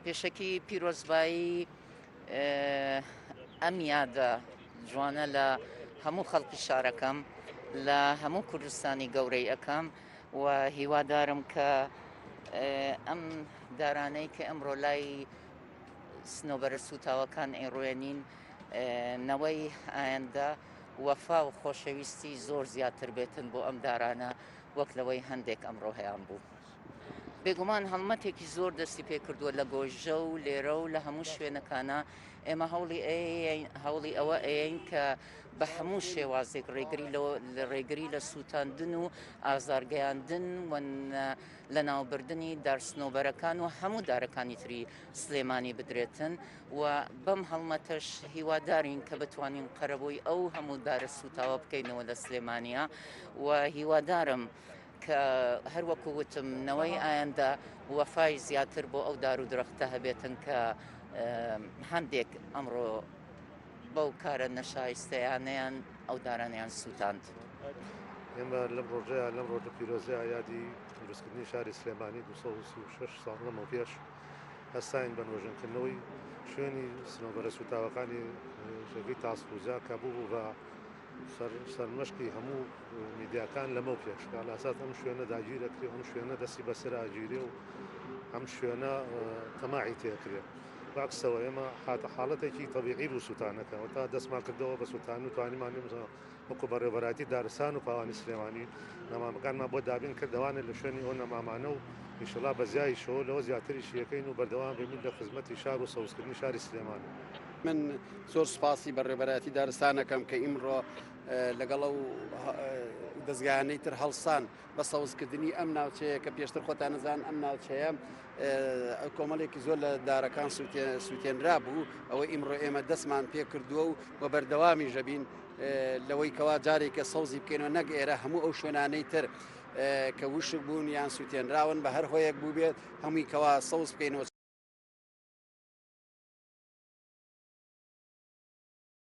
پێشەکی پیرۆزبایی ئەم یادە جوانە لە هەموو خەڵکی شارەکەم لە هەموو کوردستانی گەورەی ئەەکەم و هیوادارم کە ئەم دارانەی کە ئەمڕۆ لای سنۆبەرە سوتاوەکان ئێڕوێنین نەوەی ئاەندا وەفا و خۆشەویستی زۆر زیاتر بێتن بۆ ئەم دارانە وەک لەوەی هەندێک ئەمڕۆ هەیەیان بوو. بێگومان هەڵمەتێکی زۆر دەستی پێ کردووە لە گۆژە و لێرە و لە هەموو شوێنەکانە ئێمە هەوڵی ئەوە ئەین کە بە هەموو شێوازێک ڕێگری لە سووتاندن و ئازارگەیاندن لە ناوبردننی دارسنۆبەرەکان و هەموو دارەکانی تری سلێمانی بدرێتن و بەم هەڵمەتەش هیوادارین کە بتوانین قەرەبووی ئەو هەموو دارە سوتاوە بکەینەوە لە سلێمانیا و هیوادارم کە هەروەکو وتم نەوەی ئاەندا وەفای زیاتر بۆ ئەو دار و درەختە هەبێتن کە هەندێک ئەمڕۆ بەو کارە نەشایستەیانیان ئەو دارانیان سووتاند. ئێمە لەم ڕۆژەیە لەم ڕۆژە پیرۆزەیە یادی دروستکردنی شاری سلێمانی 236 ساڵ لەمەوە پێش هەستاین بە نۆژنکردنەوەی شوێنی سنۆبەرە سوتاوەکانی ژێگەی تاسپوزا کە بوو بە سەرمەشقی هەموو میدیاکان لەمەو پێشکە لاسات ئەم شوێنە داگیرەکرێ ئەم شوێنە دەستی بەسەر ئاگیرێ و ئەم شوێنە تەماعی تێکرێ باکسەوە ئێمە حاڵەتێکی تەبیعی بوو سووتانەکەەوە تا دەستمان کردەوە بە سووتان و توانیمانی وەکو بەڕێوەبەراتی دارستان و پاوانی سلێمانی نەمامەکانمان بۆ دابین کردوانە لە شوێنی ئەو نەمامانە و ئینشەڵا بەزیایی شەوە لەوە زیاتریش یەکەین و بەردەوام بێمین لە خزمەتی شار و سەوزکردنی شاری سلێمان. من زۆر سپاسی بەڕێوەبەراتی دارستانەکەم کە ئیمڕۆ لەگەڵ ئەو دەستگایانەی تر هەڵسان بە سەوزکردنی ئەم ناوچەیە کە پێشتر خۆتان نەزان ئەم ناوچەیە کۆمەڵێکی زۆر لە دارەکان سووتێنرا بوو ئەوەی ئیمڕۆ ئێمە دەستمان پێ کردووە و بە بەردەوامی ژەبین لەوەی کەوا جارێکە سەوزی بکەینەوە نەک ئێرە هەموو ئەو شوێنانەی تر کە وشک بوون یان سووتێنراون بە هەر هۆیەک بوو بێت هەمووی کەوا سەوز بکەینەوە.